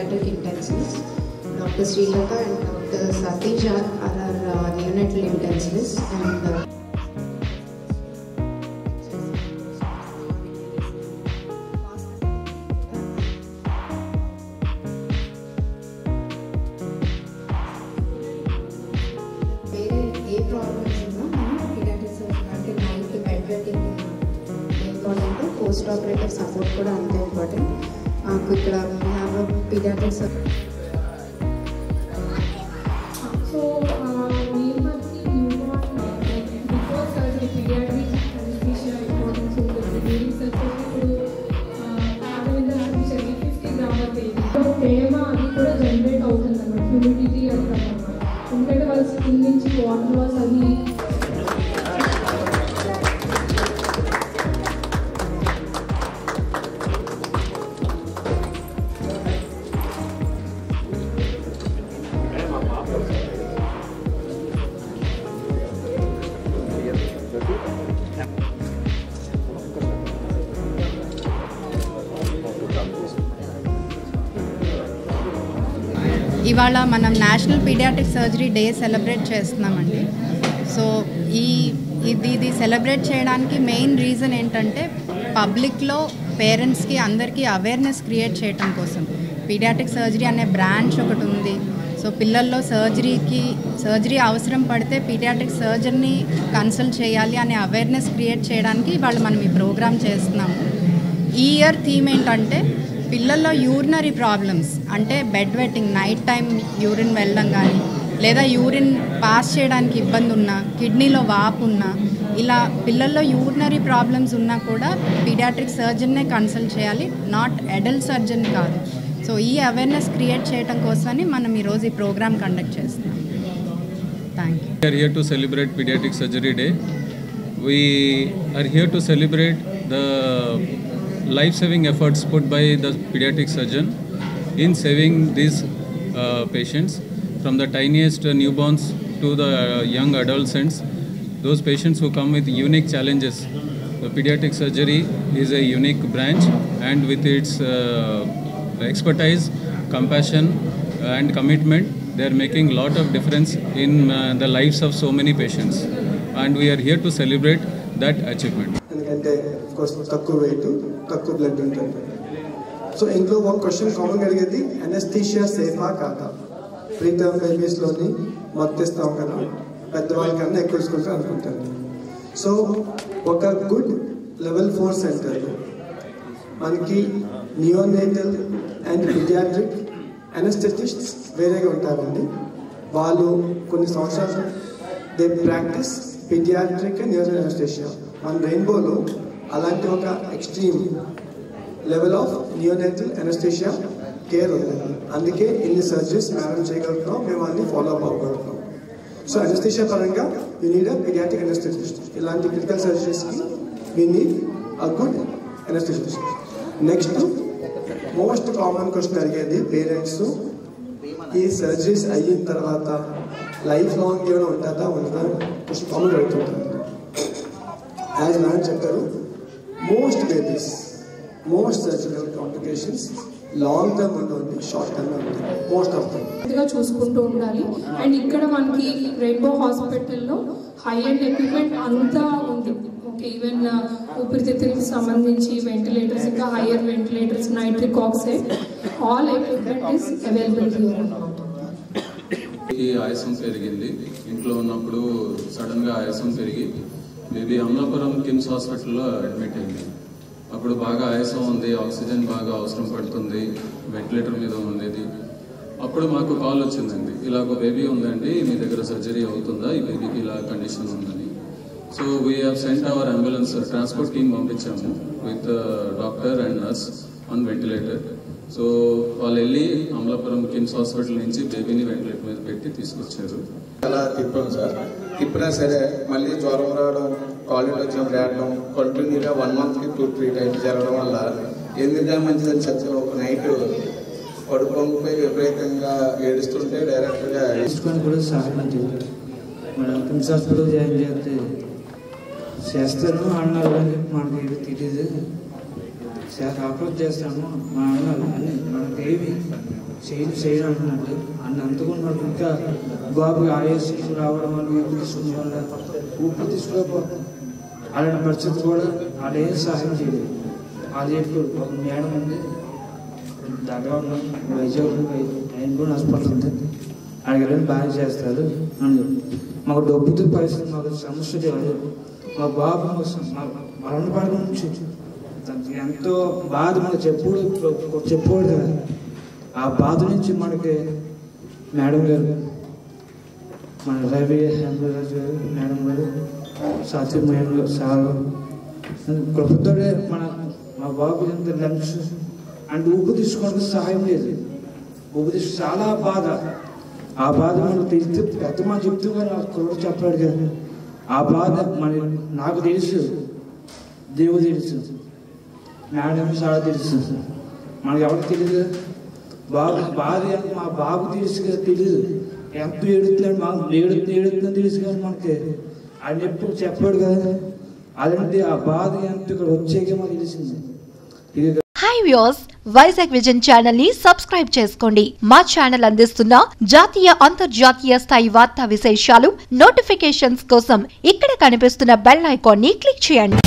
pediatric intensivists. Dr. Srilata and Dr. Satish are our neonatal intensivists, and post-operative support kuda ante important. Ikkada we have a pediatric support. So main party newborn before surgery pediatric anesthesia importance ఉంటుంది. during surgery ఇప్పుడు ఆడవింద surgery 50 గ్రాముల baby తేమ అది కూడా generate అవుతుంది అన్నమాట, humidity అంటారు అన్నమాట. ఎందుకంటే వాళ్ళ స్కిన్ నుంచి వాటర్ లాస్ అది ఇవాళ మనం national pediatric surgery day celebrate చేస్తున్నామండి. సో ఇది సెలబ్రేట్ చేయడానికి మెయిన్ రీజన్ ఏంటంటే పబ్లిక్లో పేరెంట్స్కి అందరికీ అవేర్నెస్ క్రియేట్ చేయడం కోసం. పీడియాట్రిక్ సర్జరీ అనే బ్రాంచ్ ఒకటి ఉంది. సో పిల్లల్లో సర్జరీ అవసరం పడితే పీడియాట్రిక్ సర్జన్ని కన్సల్ట్ చేయాలి అనే అవేర్నెస్ క్రియేట్ చేయడానికి ఇవాళ మనం ఈ ప్రోగ్రామ్ చేస్తున్నాము. ఈ ఇయర్ థీమ్ ఏంటంటే పిల్లల్లో యూరినరీ ప్రాబ్లమ్స్, అంటే bed vetting, night time urine వెళ్ళడం కానీ లేదా యూరిన్ పాస్ చేయడానికి ఇబ్బంది ఉన్నా, కిడ్నీలో వాపు ఉన్నా, ఇలా పిల్లల్లో యూరినరీ ప్రాబ్లమ్స్ ఉన్నా కూడా పీడియాట్రిక్ సర్జన్నే కన్సల్ట్ చేయాలి, నాట్ అడల్ట్ సర్జన్ కాదు. సో ఈ అవేర్నెస్ క్రియేట్ చేయడం కోసమని మనం ఈరోజు ఈ ప్రోగ్రామ్ కండక్ట్ చేస్తున్నాం. Thank you. We are here to celebrate Pediatric Surgery Day. We are here to celebrate the life-saving efforts put by the pediatric surgeon in saving these patients, from the tiniest newborns to the young adolescents, those patients who come with unique challenges. The pediatric surgery is a unique branch, and with its expertise, compassion and commitment, they are making a lot of difference in the lives of so many patients, and we are here to celebrate that achievement. ఎందుకంటే course తక్కువ wait, తక్కువ blood ఉంటుంది. So ఇంట్లో ఒక question కామన్గా అడిగేది, anaesthesia సేఫా కాదా? Pre term బేబీస్లోని మత్తిస్తాం కదా, పెద్దవాళ్ళకన్నా ఎక్కువ తీసుకుంటారు అనుకుంటారు. సో ఒక గుడ్ లెవెల్ 4 సెంటర్ మనకి నియోనేటల్ అండ్ పీడియాట్రిక్ అనెస్థెటిస్ట్స్ వేరేగా ఉంటారండి. వాళ్ళు కొన్ని సంవత్సరాలు they practise paediatric and neuro anaesthesia. మన రెయిన్బోలో అలాంటి ఒక extreme level of neonatal anaesthesia care ఉంది. అందుకే ఇన్ని సర్జరీస్ మేనేజ్ చేయగలుగుతున్నాం, మేము అన్ని ఫాలో అప్ అవ్వగలుగుతున్నాం. సో అనెస్థీషియా పరంగా you need a paediatric anaesthetist. ఇలాంటి క్రిటికల్ సర్జరీస్కి we need a good anaesthetist. Next most common question అడిగేది పేరెంట్స్, ఈ సర్జరీస్ అయిన తర్వాత లైఫ్ లాంగ్ ఏమైనా ఉంటుందా ఉండదా క్వశ్చన్ కామన్ అడుగుతుంటారు. యాజ్ మ్యామ్ చెప్పారు, most babies most surgical complications long term ఉంటుంది, షార్ట్ టర్మ్ ఉంటుంది మోస్ట్ ఆఫ్ దమ్. చూసుకుంటూ ఉండాలి. అండ్ ఇక్కడ మనకి రెయిన్బో హాస్పిటల్లో హై అండ్ ఎక్విప్మెంట్ అంతా ఉంది. ఓకే, ఈవెన్ ఊపిరితిత్తులకు సంబంధించి వెంటిలేటర్స్, ఇంకా hire ventilators, nitric oxide, all equipment is available here. ఆయాసం పెరిగింది, ఇంట్లో ఉన్నప్పుడు సడన్గా ఆయాసం పెరిగి బేబీ అమలాపురం కిమ్స్ హాస్పిటల్లో అడ్మిట్ అయింది. అప్పుడు బాగా ఆయాసం ఉంది, ఆక్సిజన్ బాగా అవసరం పడుతుంది, వెంటిలేటర్ మీద ఉండేది. అప్పుడు మాకు కాల్ వచ్చిందండి, ఇలా ఒక బేబీ ఉందండి, మీ దగ్గర సర్జరీ అవుతుందా, ఈ బేబీకి ఇలా కండిషన్ ఉందని. So we have sent our ambulance transport team పంపించాము with doctor and nurse on ventilator. So వాళ్ళు వెళ్ళి అమలాపురం కిమ్స్ హాస్పిటల్ నుంచి బేబీని వెంటిలేటర్ మీద పెట్టి తీసుకొచ్చారు. అలా తిప్పాం సార్. తిప్పినా సరే మళ్ళీ జ్వరం రావడం, కాలేజ్ వచ్చిన రావడం, కంటిన్యూగా 1 monthకి 2-3 టైమ్స్ జరగడం వల్ల ఎందుకంటే మంచిదని చచ్చి ఒక నైట్ పడుకోకపోయి విపరీతంగా ఏడుస్తుంటే డైరెక్ట్గా తీసుకొని కూడా సహాయం చెప్పారు. మనం కిమ్స్ హాస్పిటల్ జాయిన్ చేస్తే చేస్తాను అన్నారు, కానీ మనకి తెలియదు. సార్ ఆపరేట్ చేస్తాను మా అన్నారు అని మనకి ఏమి చేయను అంటున్నాడు అన్న అందుకున్నాడు. ఇంకా బాబు ఆయాస్ రావడం వల్ల ఊపిరి తీసుకోకపోతే అలాంటి పరిస్థితి కూడా వాళ్ళు ఏం సహాయం చేయలేదు. వాళ్ళు చెప్పారు ఒక మేడం ఉంది దగ్గర వైజాగ్ కూడా హాస్పిటల్ ఉంది అడిగారని బాగా చేస్తారు అని. మాకు డబ్బుతో పరిస్థితి మాకు సమస్య లేదు. మా బాబు మరణపడి నుంచి ఎంతో బాధ మనకు చెప్పాడు కదా. ఆ బాధ నుంచి మనకి మేడం గారు మన రవి హేమరాజు గారు మేడం గారు సాత్విక్ మేడం గారు సార్ కృపతోడే మా బాబు ఎంత లంగ్స్ అంటే ఊపిరి తీసుకోవడానికి సహాయం లేదు. ఊపిరి తీసుకు చాలా బాధ. ఆ బాధ మనకు తెలిస్తే పెద్ద మనం చెప్తూ కానీ కుర్రోడు చెప్పాడు కదా. ఆ బాధ నాకు తెలుసు, దేవుడు తెలుసు, మేడం చాలా తెలుసు, మనకు ఎవరికి తెలియదు. బాబు బాధ మా బాబు తెలుసు కదా, తెలియదు ఎంత ఏడుతున్నాడు మాకు ఏడుతుందని తెలుసు కానీ మనకి ఆయన ఎప్పుడు చెప్పాడు కదా. అలాంటి ఆ బాధ ఎంత ఇక్కడ వచ్చేకే మాకు తెలిసింది. Hi viewers, Vizag vision channel ని సబ్స్క్రైబ్ చేసుకోండి. మా ఛానల్ అందిస్తున్న జాతీయ అంతర్జాతీయ స్థాయి వార్తా విశేషాలు నోటిఫికేషన్స్ కోసం ఇక్కడ కనిపిస్తున్న బెల్ ఐకాన్ ని క్లిక్ చేయండి.